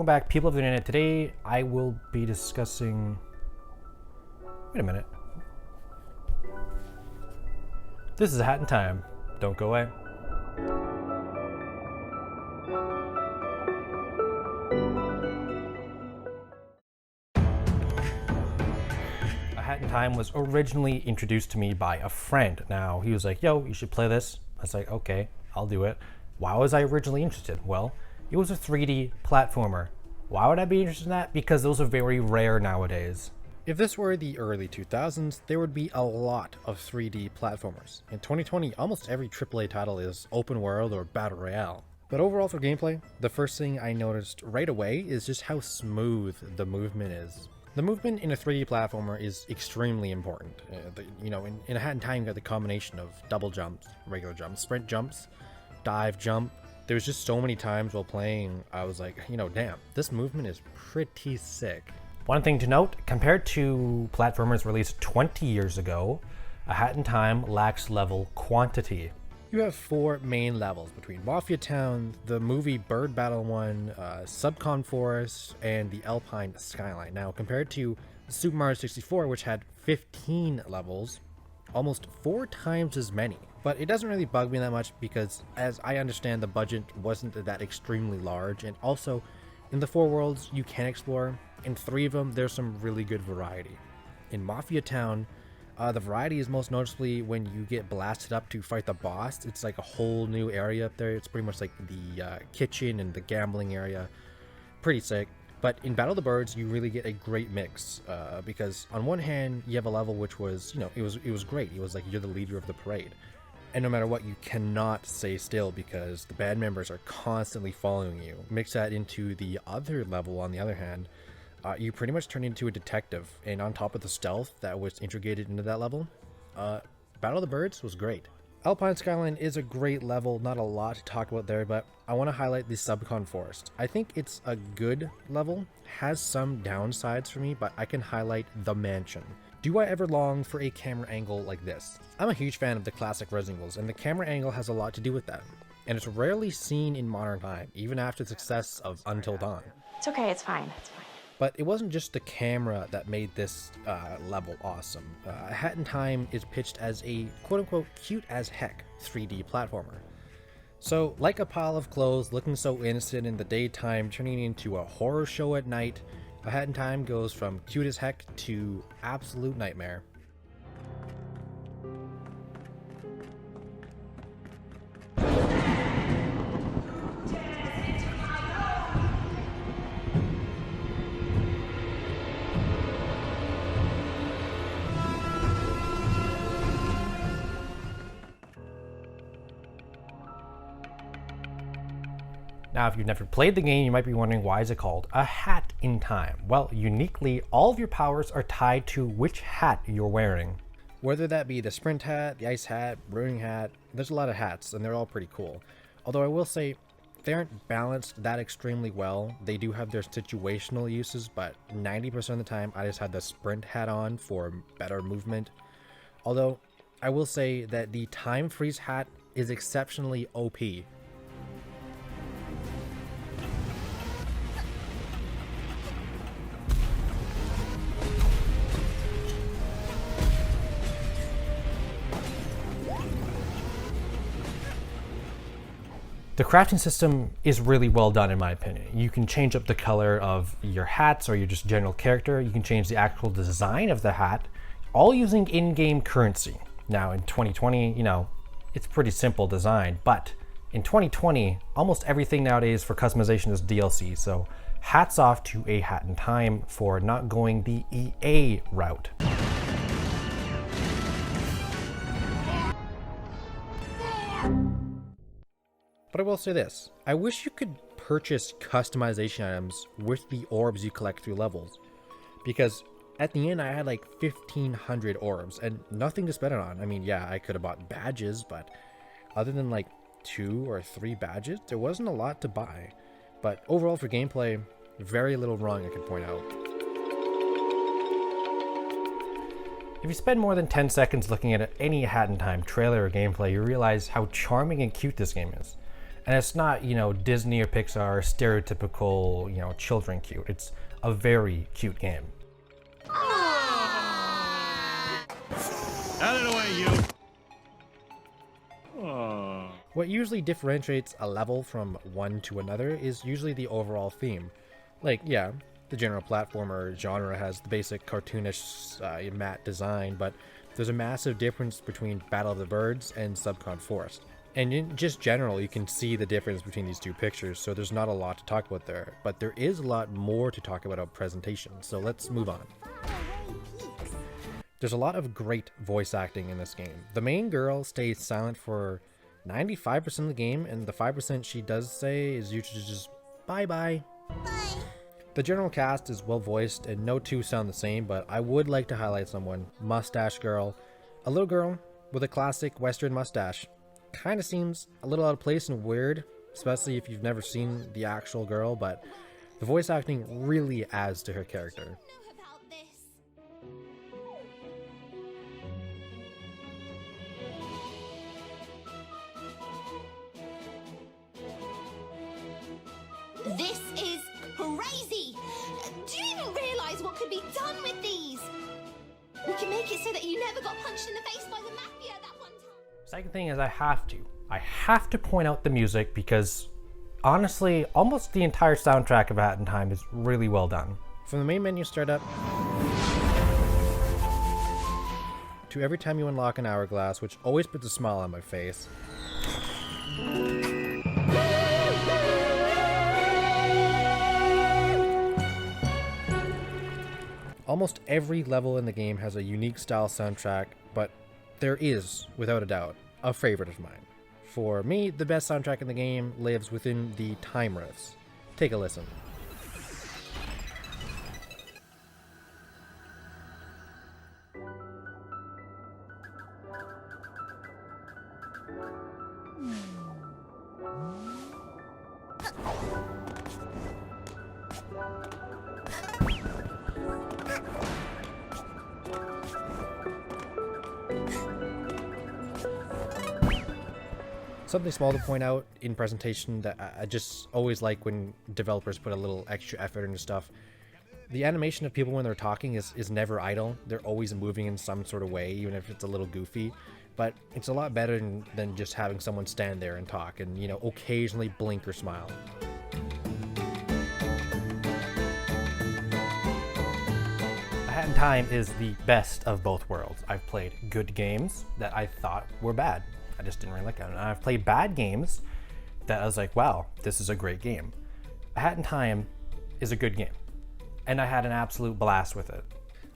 welcome back, people of the internet. Today I will be discussing... Wait a minute. This is A Hat in Time. Don't go away. A Hat in Time was originally introduced to me by a friend. Now, he was like, yo, you should play this. I was like, okay, I'll do it. Why was I originally interested? Well, it was a 3D platformer. Why would I be interested in that? Because those are very rare nowadays. If this were the early 2000s, there would be a lot of 3D platformers. In 2020, almost every AAA title is open world or battle royale. But overall for gameplay, the first thing I noticed right away is just how smooth the movement is. The movement in a 3D platformer is extremely important. In A Hat in Time, you got the combination of double jumps, regular jumps, sprint jumps, dive jump. There was just so many times while playing, I was like, damn, this movement is pretty sick. One thing to note, compared to platformers released 20 years ago, A Hat in Time lacks level quantity. You have 4 main levels between Mafia Town, the movie Bird Battle one, Subcon Forest, and the Alpine Skyline. Now, compared to Super Mario 64, which had 15 levels, almost 4 times as many. But it doesn't really bug me that much because, as I understand, the budget wasn't that extremely large, and also in the 4 worlds you can explore, in 3 of them there's some really good variety. In Mafia Town, the variety is most noticeably when you get blasted up to fight the boss. It's like a whole new area up there. It's pretty much like the kitchen and the gambling area. Pretty sick. But in Battle of the Birds, you really get a great mix because on one hand, you have a level which was, it was great. It was like you're the leader of the parade. And no matter what, you cannot stay still because the band members are constantly following you. Mix that into the other level, on the other hand, you pretty much turn into a detective. And on top of the stealth that was integrated into that level, Battle of the Birds was great. Alpine Skyline is a great level, not a lot to talk about there, but I want to highlight the Subcon Forest. I think it's a good level, has some downsides for me, but I can highlight the mansion. Do I ever long for a camera angle like this? I'm a huge fan of the classic Resident Evils, and the camera angle has a lot to do with that. And it's rarely seen in modern time, even after the success of Until Dawn. It's okay, it's fine, it's fine. But it wasn't just the camera that made this level awesome. A Hat in Time is pitched as a quote-unquote cute as heck 3D platformer. So, like a pile of clothes looking so innocent in the daytime turning into a horror show at night, A Hat in Time goes from cute as heck to absolute nightmare. Now, if you've never played the game, you might be wondering, why is it called A Hat in Time? Well, uniquely, all of your powers are tied to which hat you're wearing. Whether that be the sprint hat, the ice hat, ruining hat, there's a lot of hats, and they're all pretty cool. Although I will say, they aren't balanced that extremely well. They do have their situational uses, but 90% of the time, I just had the sprint hat on for better movement. Although, I will say that the time freeze hat is exceptionally OP. The crafting system is really well done in my opinion. You can change up the color of your hats or your just general character. You can change the actual design of the hat, all using in-game currency. Now in 2020, it's pretty simple design, but in 2020, almost everything nowadays for customization is DLC, so hats off to A Hat in Time for not going the EA route. But I will say this, I wish you could purchase customization items with the orbs you collect through levels. Because at the end I had like 1,500 orbs and nothing to spend it on. I mean, yeah, I could have bought badges, but other than like 2 or 3 badges, there wasn't a lot to buy. But overall for gameplay, very little wrong I could point out. If you spend more than 10 seconds looking at any Hat in Time trailer or gameplay, you realize how charming and cute this game is. And it's not, you know, Disney or Pixar stereotypical, you know, children cute. It's a very cute game. Out of the way, you! What usually differentiates a level from one to another is usually the overall theme. Like, yeah, the general platformer genre has the basic cartoonish matte design, but there's a massive difference between Battle of the Birds and Subcon Forest. And in just general, you can see the difference between these two pictures, so there's not a lot to talk about there. But there is a lot more to talk about presentation, so let's move on. There's a lot of great voice acting in this game. The main girl stays silent for 95% of the game, and the 5% she does say is usually just bye-bye. Bye. The general cast is well voiced, and no two sound the same, but I would like to highlight someone. Mustache Girl. A little girl with a classic Western mustache. Kinda seems a little out of place and weird, especially if you've never seen the actual girl, but the voice acting really adds to her character. This is crazy! Do you even realize what could be done with these? We can make it so that you never got punched in the face by the mafia that one time. Second thing is I have to point out the music because honestly, almost the entire soundtrack of A Hat in Time is really well done. From the main menu startup to every time you unlock an hourglass, which always puts a smile on my face. Almost every level in the game has a unique style soundtrack, but there is, without a doubt, a favorite of mine. For me, the best soundtrack in the game lives within the time riffs. Take a listen. Something small to point out in presentation that I just always like when developers put a little extra effort into stuff. The animation of people when they're talking is never idle. They're always moving in some sort of way, even if it's a little goofy. But it's a lot better than just having someone stand there and talk and, you know, occasionally blink or smile. A Hat in Time is the best of both worlds. I've played good games that I thought were bad. I just didn't really like it. And I've played bad games that I was like, wow, this is a great game. A Hat in Time is a good game. And I had an absolute blast with it.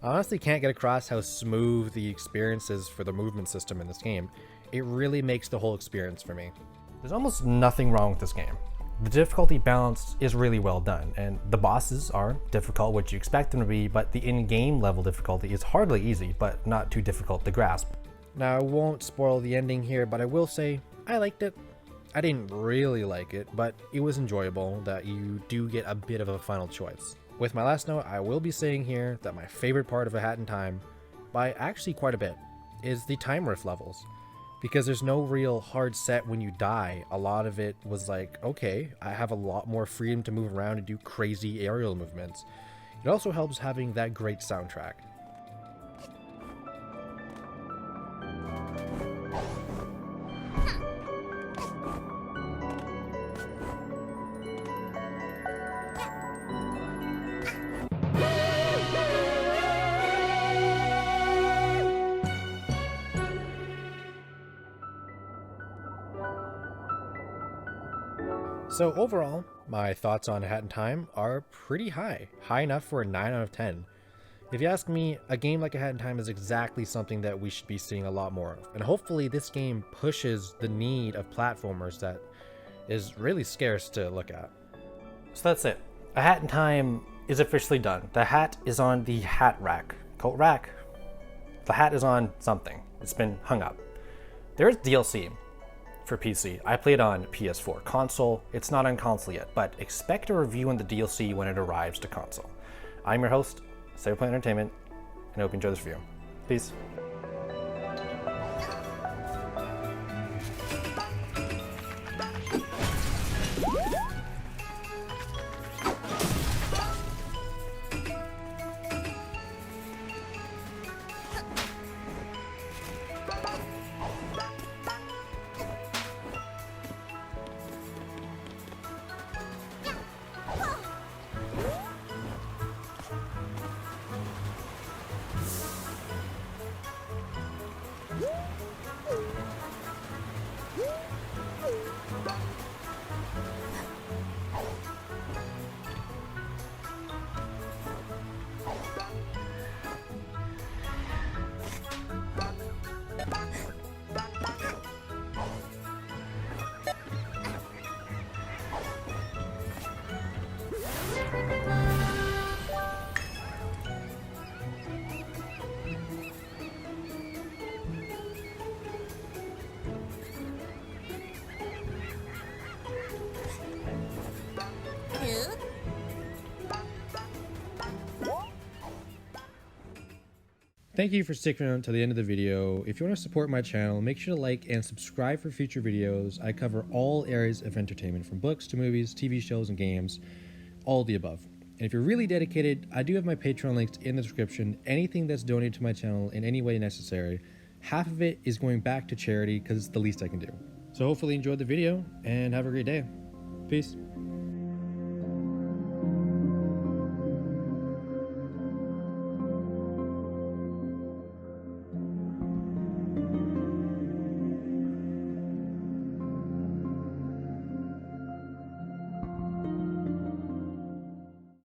I honestly can't get across how smooth the experience is for the movement system in this game. It really makes the whole experience for me. There's almost nothing wrong with this game. The difficulty balance is really well done, and the bosses are difficult, what you expect them to be, but the in-game level difficulty is hardly easy, but not too difficult to grasp. Now, I won't spoil the ending here, but I will say I liked it. I didn't really like it, but it was enjoyable that you do get a bit of a final choice. With my last note, I will be saying here that my favorite part of A Hat in Time, by actually quite a bit, is the time riff levels. Because there's no real hard set when you die. A lot of it was like, okay, I have a lot more freedom to move around and do crazy aerial movements. It also helps having that great soundtrack. So overall, my thoughts on A Hat in Time are pretty high. High enough for a 9 out of 10. If you ask me, a game like A Hat in Time is exactly something that we should be seeing a lot more of. And hopefully this game pushes the need of platformers that is really scarce to look at. So that's it. A Hat in Time is officially done. The hat is on the hat rack. Coat rack? The hat is on something. It's been hung up. There's DLC for PC. I played on PS4 console. It's not on console yet, but expect a review on the DLC when it arrives to console. I'm your host, Cyberplant Entertainment, and I hope you enjoy this review. Peace. Thank you for sticking around to the end of the video. If you want to support my channel, make sure to like and subscribe for future videos. I cover all areas of entertainment, from books to movies, TV shows, and games, all of the above. And if you're really dedicated, I do have my Patreon links in the description. Anything that's donated to my channel in any way necessary, half of it is going back to charity because it's the least I can do. So hopefully you enjoyed the video and have a great day. Peace.